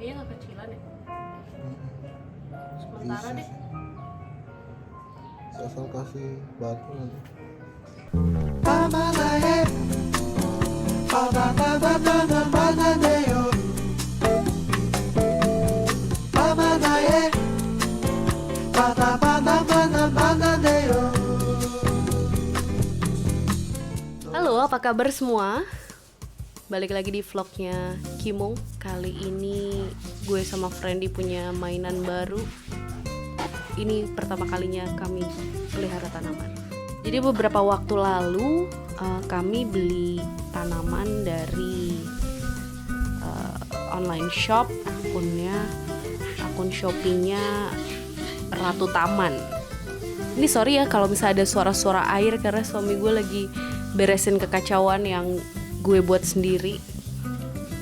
Kayaknya nggak kecilan ya. Sementara Isi deh. sih. Asal kasih batu aja. Halo, apa kabar semua? Balik lagi di vlognya Kimung. Kali ini gue sama Friendy punya mainan baru. Ini pertama kalinya kami pelihara tanaman. Jadi beberapa waktu lalu kami beli tanaman dari online shop, akun Shopee-nya Ratu Taman. Ini sorry ya kalau misalnya ada suara-suara air karena suami gue lagi beresin kekacauan yang gue buat sendiri.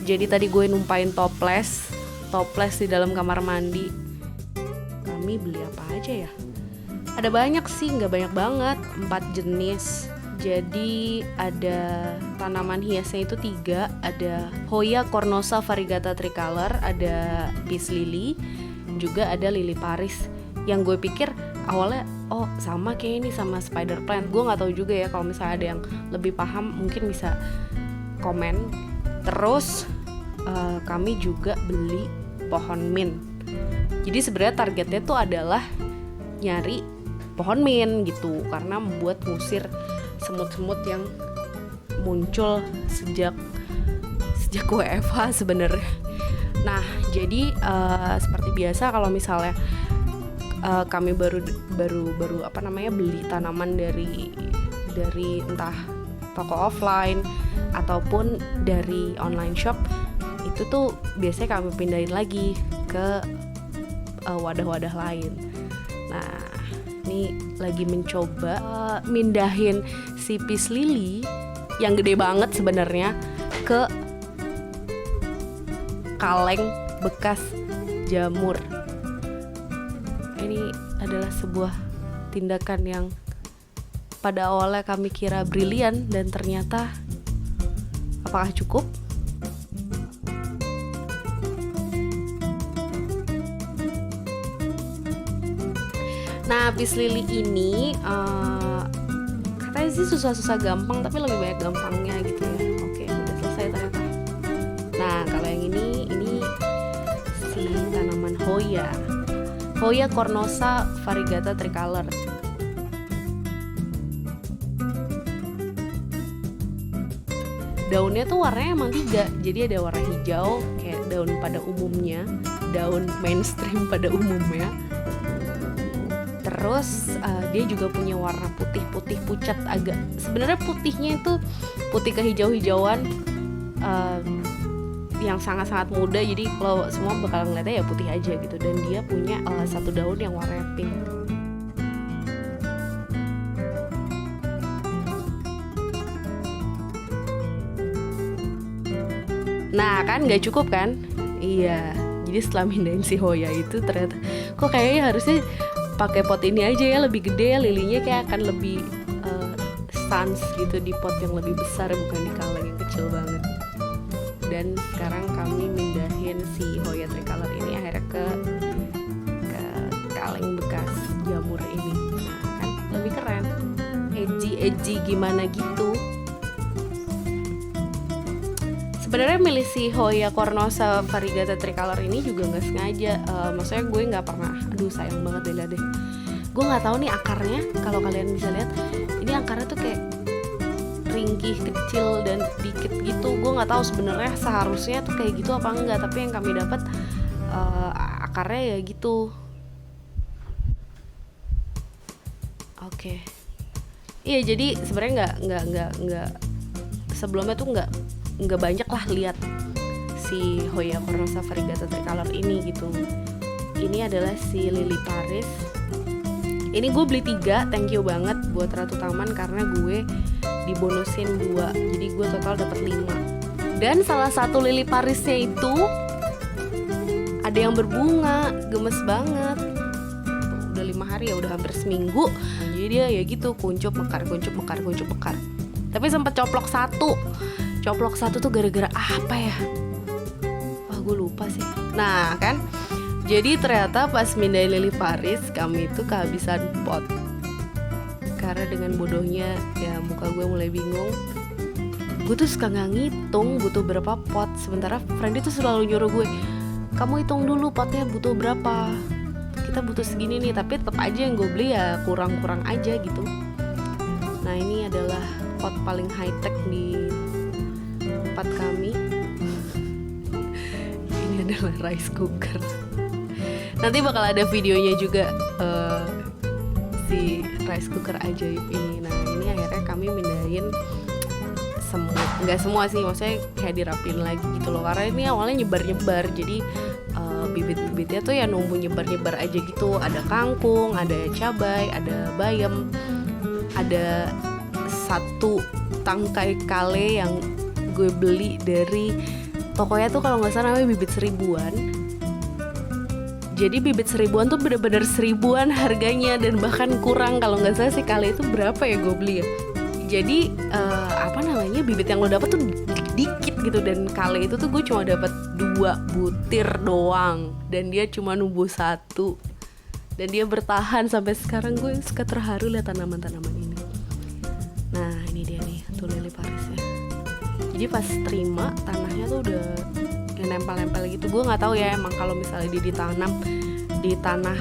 Jadi tadi gue numpain toples di dalam kamar mandi. Kami beli apa aja ya? Ada banyak sih, nggak banyak banget, 4 jenis. Jadi ada tanaman hiasnya itu 3, ada Hoya cornosa variegata tricolor, ada peace lily, juga ada lily Paris. Yang gue pikir awalnya sama kayak ini sama spider plant. Gue nggak tahu juga ya, kalau misalnya ada yang lebih paham mungkin bisa komen. Terus kami juga beli pohon mint. Jadi sebenarnya targetnya tuh adalah nyari pohon mint gitu, karena membuat ngusir semut-semut yang muncul sejak WFH sebenarnya. Nah, jadi seperti biasa kalau misalnya kami baru beli tanaman dari entah toko offline ataupun dari online shop, itu tuh biasanya kami pindahin lagi ke wadah-wadah lain. Nah, ini lagi mencoba mindahin si peace lily yang gede banget sebenarnya ke kaleng bekas jamur. Ini adalah sebuah tindakan yang pada awalnya kami kira brilian dan ternyata apakah cukup? Nah, peace lily ini katanya sih susah-susah gampang, tapi lebih banyak gampangnya gitu ya. Oke, udah selesai ternyata. Nah, kalau yang ini si tanaman Hoya cornosa variegata tricolor. Daunnya tuh warnanya emang 3. Jadi ada warna hijau kayak daun pada umumnya, daun mainstream pada umumnya. Terus dia juga punya warna putih pucat, agak sebenarnya putihnya itu putih kehijau-hijauan yang sangat-sangat muda. Jadi kalau semua bakal ngeliatnya ya putih aja gitu. Dan dia punya satu daun yang warna pink. Nah kan nggak cukup kan? Iya. Jadi setelah mindahin si Hoya itu ternyata kok kayaknya harusnya pakai pot ini aja ya, lebih gede, lilinya kayak akan lebih sans gitu di pot yang lebih besar, bukan di kaleng yang kecil banget. Dan sekarang kami mindahin si Hoya tricolor ini akhirnya ke kaleng bekas jamur ini. Nah kan lebih keren, edgy gimana gitu. Sebenarnya milih si Hoya cornosa variegata tricolor ini juga nggak sengaja. Maksudnya gue nggak pernah, sayang banget deh. Gue nggak tahu nih akarnya. Kalau kalian bisa lihat, ini akarnya tuh kayak ringkih kecil dan dikit gitu. Gue nggak tahu sebenarnya seharusnya tuh kayak gitu apa enggak. Tapi yang kami dapat akarnya ya gitu. Oke. Iya, jadi sebenarnya nggak sebelumnya tuh nggak banyak lah lihat si Hoya cornosa variegata tricolor ini gitu. Ini adalah si lily Paris. Ini gue beli 3, thank you banget buat Ratu Taman karena gue dibonusin 2, jadi gue total dapat 5. Dan salah satu lily Parisnya itu ada yang berbunga, gemes banget. Udah 5 hari ya, udah hampir seminggu. Jadi dia ya gitu, kuncup mekar. Tapi sempat coplok satu tuh gara-gara apa ya? gue lupa sih. Nah kan, jadi ternyata pas mindahin lili Paris kami itu kehabisan pot. Karena dengan bodohnya ya muka gue mulai bingung. Gue tuh suka gak ngitung butuh berapa pot. Sementara Friendly tuh selalu nyuruh gue, kamu hitung dulu potnya butuh berapa, kita butuh segini nih. Tapi tetap aja yang gue beli ya kurang-kurang aja gitu. Nah ini adalah pot paling high tech di tempat kami. Ini adalah rice cooker. Nanti bakal ada videonya juga si rice cooker ajaib ini. Nah ini akhirnya kami mindahin semua, nggak semua sih, maksudnya kayak dirapin lagi gitu loh. Karena ini awalnya nyebar-nyebar, jadi bibit-bibitnya tuh ya numbuh nyebar-nyebar aja gitu. Ada kangkung, ada cabai, ada bayam, ada satu tangkai kale yang gue beli dari tokonya tuh kalau nggak salah namanya bibit seribuan. Jadi bibit seribuan tuh bener-bener seribuan harganya, dan bahkan kurang. Kalau nggak salah sih kale itu berapa ya gue beli ya. Jadi bibit yang lo dapet tuh dikit gitu, dan kale itu tuh gue cuma dapat 2 butir doang, dan dia cuma numbuh 1, dan dia bertahan sampai sekarang. Gue suka terharu lihat tanaman-tanaman ini. Nah ini dia nih tuh lili Parisnya. Jadi pas terima tanahnya tuh udah kayak nempel-nempel gitu. Gue nggak tahu ya emang kalau misalnya dia ditanam di tanah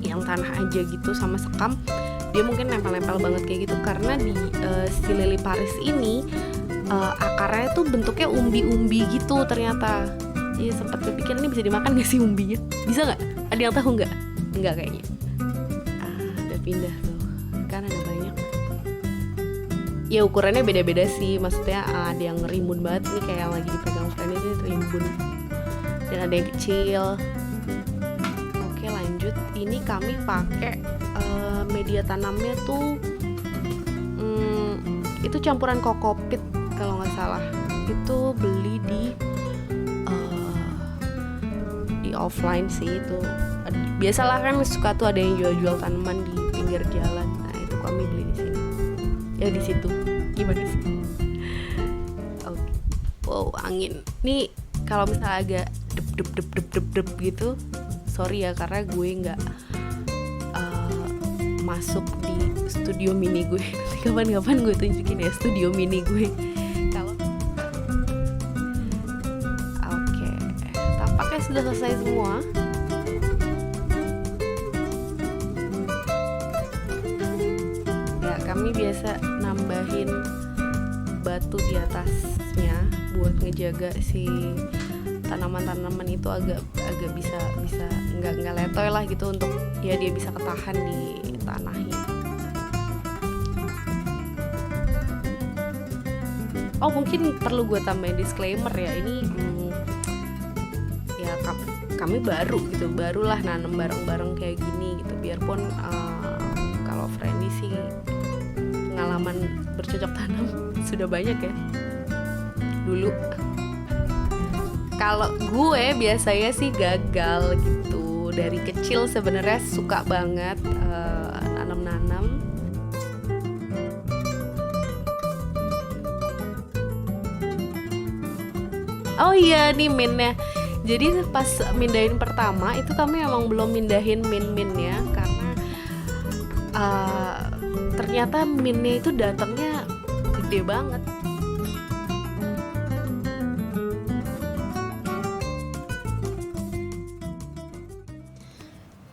yang tanah aja gitu sama sekam, dia mungkin nempel-nempel banget kayak gitu. Karena di si lili Paris ini akarnya tuh bentuknya umbi-umbi gitu ternyata. Iya sempat kepikir ini bisa dimakan gak sih umbinya? Bisa nggak? Ada yang tahu nggak? Nggak kayaknya. Udah pindah tuh, kan ada banyak. Ya ukurannya beda-beda sih, maksudnya ada yang rimbun banget nih kayak yang lagi dipegang Friend ini rimbun, dan ada yang kecil. Oke lanjut, ini kami pakai media tanamnya tuh itu campuran kokopit kalau nggak salah. Itu beli di offline sih itu. Biasalah kan suka tuh ada yang jual-jual tanaman di pinggir jalan. Nah itu kami beli di sini. Ya di situ. Gimana sih? Oke. Wow angin. Nih kalau misalnya agak dep gitu, sorry ya karena gue nggak masuk di studio mini gue. Nanti kapan-kapan gue tunjukin ya studio mini gue. Kalau oke, tampaknya sudah selesai semua. Ya kami biasa nambahin batu di atasnya buat ngejaga si tanaman-tanaman itu agak bisa nggak letoy lah gitu, untuk ya dia bisa ketahan di tanahnya. Oh mungkin perlu gue tambahin disclaimer ya, ini ya kami barulah nanam bareng-bareng kayak gini gitu. Biarpun kalau Friendly sih pengalaman bercocok tanam sudah banyak ya dulu. Kalau gue biasanya sih gagal gitu. Dari kecil sebenarnya suka banget nanam-nanam. Oh iya nih minnya. Jadi pas mindahin pertama itu kami emang belum mindahin min-minnya karena ternyata minnya itu datangnya gede banget.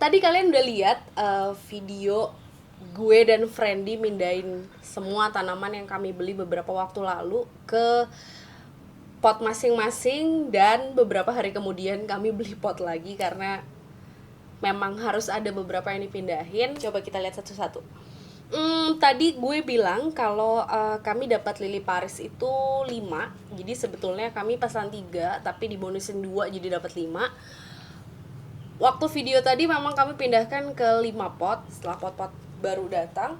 Tadi kalian udah lihat video gue dan Friendly mindahin semua tanaman yang kami beli beberapa waktu lalu ke pot masing-masing, dan beberapa hari kemudian kami beli pot lagi karena memang harus ada beberapa yang dipindahin. Coba kita lihat satu-satu. Tadi gue bilang kalau kami dapat lili Paris itu 5. Jadi sebetulnya kami pesan 3 tapi dibonusin 2 jadi dapat 5. Waktu video tadi memang kami pindahkan ke 5 pot setelah pot-pot baru datang.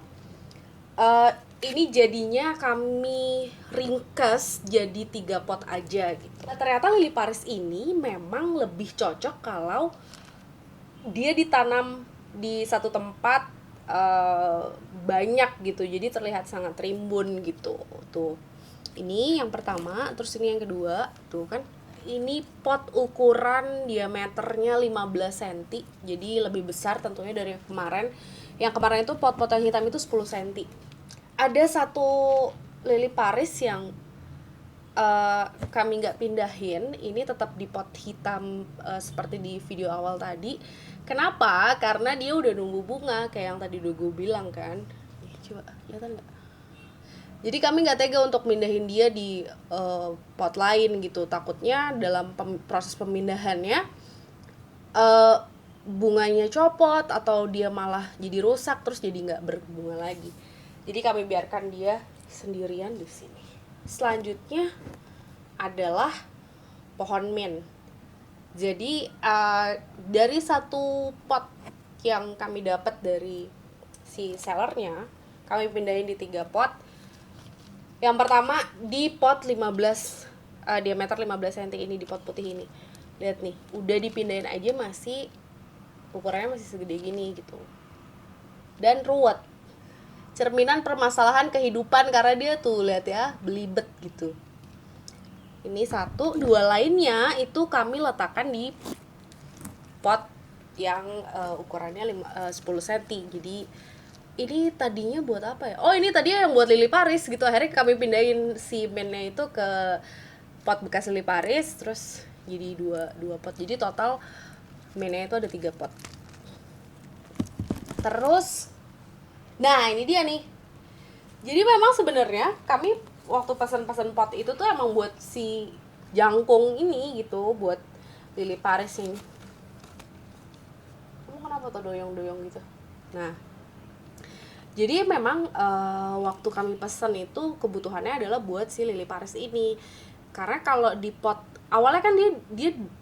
Ini jadinya kami ringkes jadi 3 pot aja gitu. Nah, ternyata lili Paris ini memang lebih cocok kalau dia ditanam di satu tempat banyak gitu. Jadi terlihat sangat rimbun gitu. Tuh. Ini yang pertama, terus ini yang kedua, tuh kan. ini pot ukuran diameternya 15 cm. Jadi lebih besar tentunya dari kemarin. Yang kemarin itu pot-pot yang hitam itu 10 cm. Ada satu lili Paris yang kami nggak pindahin, ini tetap di pot hitam seperti di video awal tadi. Kenapa? Karena dia udah nunggu bunga kayak yang tadi udah gue bilang kan. Coba kelihatan nggak? Jadi kami nggak tega untuk mindahin dia di pot lain gitu. Takutnya dalam proses pemindahannya bunganya copot atau dia malah jadi rusak terus jadi nggak berbunga lagi. Jadi kami biarkan dia sendirian di sini. Selanjutnya adalah pohon mint. Jadi dari satu pot yang kami dapat dari si sellernya, kami pindahin di 3 pot. Yang pertama di pot 15 diameter 15 cm ini, di pot putih ini. Lihat nih, udah dipindahin aja masih ukurannya masih segede gini gitu. Dan ruwet. Cerminan permasalahan kehidupan karena dia tuh lihat ya, belibet gitu. Ini 1, 2 lainnya itu kami letakkan di pot yang ukurannya 10 cm. Jadi ini tadinya buat apa ya? Oh, ini tadinya yang buat lili Paris gitu. Akhirnya kami pindahin si mint-nya itu ke pot bekas lili Paris, terus jadi dua pot. Jadi total mint-nya itu ada 3 pot. Terus nah, ini dia nih. Jadi memang sebenarnya kami waktu pesan-pesan pot itu tuh emang buat si jangkung ini gitu, buat lili Paris ini. Kamu kenapa tuh doyong-doyong gitu? Nah, jadi memang waktu kami pesan itu kebutuhannya adalah buat si lili Paris ini. Karena kalau di pot awalnya kan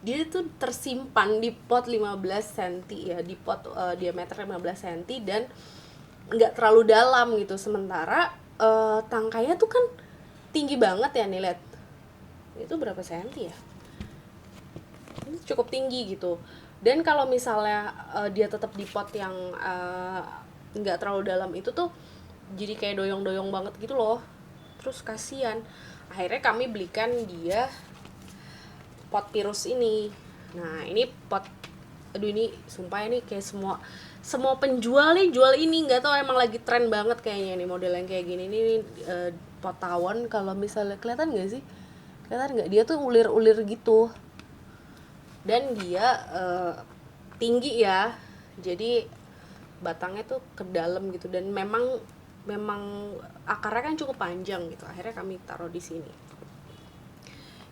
dia tuh tersimpan di pot 15 cm ya, di pot diameter 15 cm dan nggak terlalu dalam gitu. Sementara tangkainya tuh kan tinggi banget ya nih, lihat. Itu berapa senti ya? Ini cukup tinggi gitu. Dan kalau misalnya dia tetap di pot yang nggak terlalu dalam itu tuh jadi kayak doyong-doyong banget gitu loh. Terus kasihan. Akhirnya kami belikan dia pot virus ini. Nah, ini pot, aduh ini sumpah ini kayak semua penjual nih jual ini, nggak tahu emang lagi tren banget kayaknya nih model yang kayak gini nih, pot tawon. Kalau misalnya kelihatan nggak sih, kelihatan nggak, dia tuh ulir-ulir gitu dan dia tinggi ya, jadi batangnya tuh ke dalam gitu dan memang akarnya kan cukup panjang gitu. Akhirnya kami taruh di sini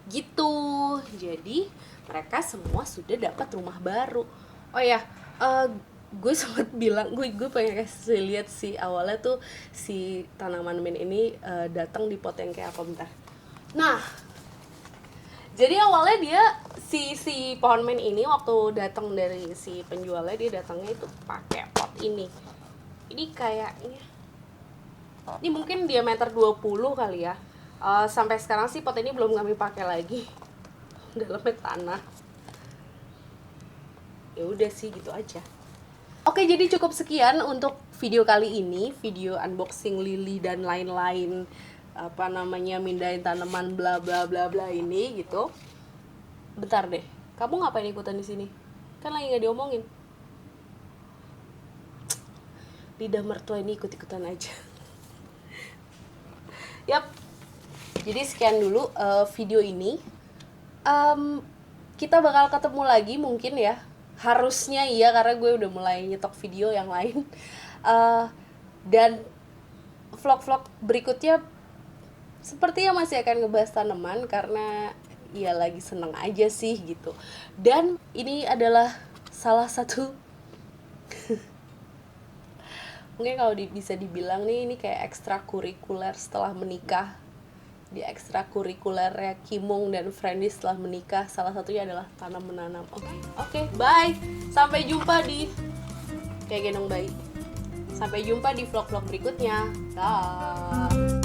gitu. Jadi mereka semua sudah dapat rumah baru. Oh ya, gue sempat bilang, gue pengen kasih lihat sih awalnya tuh si tanaman mint ini datang di pot yang kayak apa, bentar. Nah, jadi awalnya dia si pohon mint ini waktu datang dari si penjualnya, dia datangnya itu pakai pot ini. Ini kayaknya ini mungkin diameter 20 kali ya. Sampai sekarang sih pot ini belum kami pakai lagi. Dalamnya tanah. Ya udah sih gitu aja. Oke, jadi cukup sekian untuk video kali ini, video unboxing lili dan lain-lain mindahin tanaman bla bla bla bla ini gitu. Bentar deh, kamu ngapain ikutan di sini? Kan lagi nggak diomongin. Lidah mertua ini ikut-ikutan aja. Yap. Jadi sekian dulu video ini. Kita bakal ketemu lagi mungkin ya. Harusnya iya, karena gue udah mulai nyetok video yang lain. Dan vlog-vlog berikutnya sepertinya masih akan ngebahas tanaman karena ya lagi seneng aja sih gitu. Dan ini adalah salah satu mungkin kalau bisa dibilang nih, ini kayak ekstrakurikuler setelah menikah. Di ekstrakurikulernya Kimung dan Friendly setelah menikah, salah satunya adalah tanam menanam. Oke, bye. Sampai jumpa di kayak gendong bayi. Sampai jumpa di vlog-vlog berikutnya. Dah.